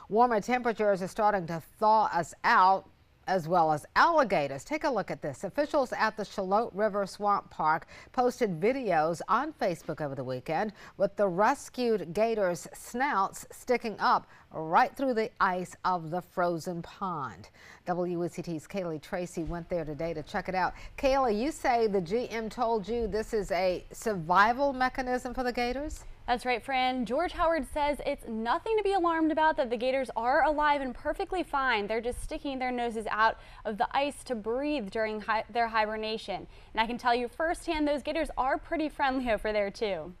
Warmer temperatures are starting to thaw us out, as well as alligators. Take a look at this. Officials at the Charlotte River Swamp Park posted videos on Facebook over the weekend with the rescued gators' snouts sticking up right through the ice of the frozen pond. WECT's Kaylee Tracy went there today to check it out. Kaylee, you say the GM told you this is a survival mechanism for the gators? That's right, Fran. George Howard says it's nothing to be alarmed about, that the gators are alive and perfectly fine. They're just sticking their noses out of the ice to breathe during their hibernation. And I can tell you firsthand, those gators are pretty friendly over there too.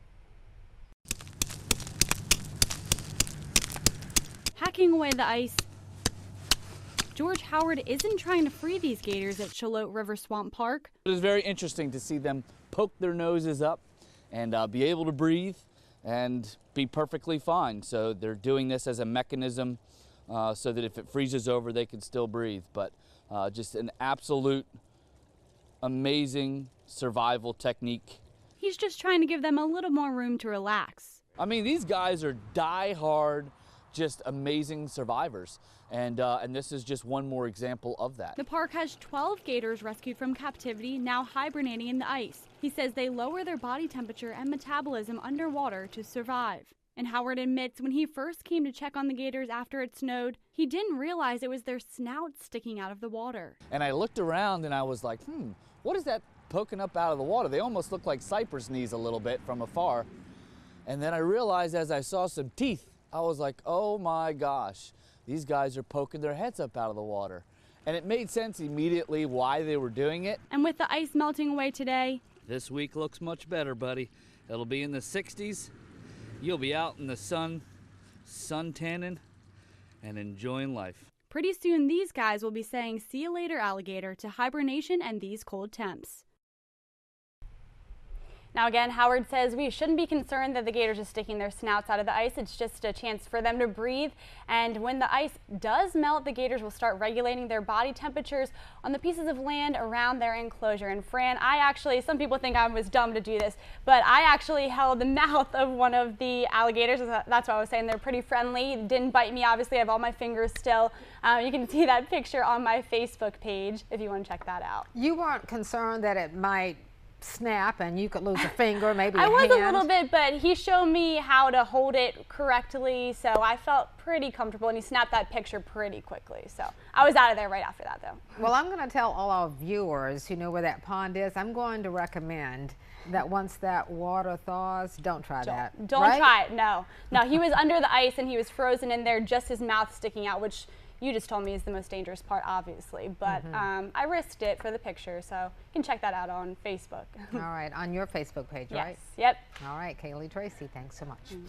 Hacking away the ice, George Howard isn't trying to free these gators at Charlotte River Swamp Park. It was very interesting to see them poke their noses up and be able to breathe and be perfectly fine. So they're doing this as a mechanism so that if it freezes over, they can still breathe. But just an absolute amazing survival technique. He's just trying to give them a little more room to relax. I mean, these guys are die-hard, just amazing survivors. And this is just one more example of that. The park has 12 gators rescued from captivity, now hibernating in the ice. He says they lower their body temperature and metabolism underwater to survive. And Howard admits when he first came to check on the gators after it snowed, he didn't realize it was their snouts sticking out of the water. And I looked around and I was like, what is that poking up out of the water? They almost look like cypress knees a little bit from afar. And then I realized as I saw some teeth, I was like, oh my gosh, these guys are poking their heads up out of the water. And it made sense immediately why they were doing it. And with the ice melting away today, this week looks much better, buddy. It'll be in the 60s. You'll be out in the sun, tanning, and enjoying life. Pretty soon these guys will be saying see you later, alligator, to hibernation and these cold temps. Now again, Howard says we shouldn't be concerned that the gators are sticking their snouts out of the ice. It's just a chance for them to breathe. And when the ice does melt, the gators will start regulating their body temperatures on the pieces of land around their enclosure. And Fran, some people think I was dumb to do this, but I actually held the mouth of one of the alligators. That's what I was saying. They're pretty friendly. It didn't bite me, obviously. I have all my fingers still. You can see that picture on my Facebook page if you want to check that out. You weren't concerned that it might snap and you could lose a finger, maybe a hand? I was a little bit, but he showed me how to hold it correctly, so I felt pretty comfortable, and he snapped that picture pretty quickly. So I was out of there right after that, though. Well, I'm going to tell all our viewers who know where that pond is, I'm going to recommend that once that water thaws, don't try that. Don't try it, no. No, he was under the ice and he was frozen in there, just his mouth sticking out, which you just told me is the most dangerous part, obviously. But I risked it for the picture, so you can check that out on Facebook. All right, on your Facebook page, right? Yes, yep. All right, Kaylee Tracy, thanks so much.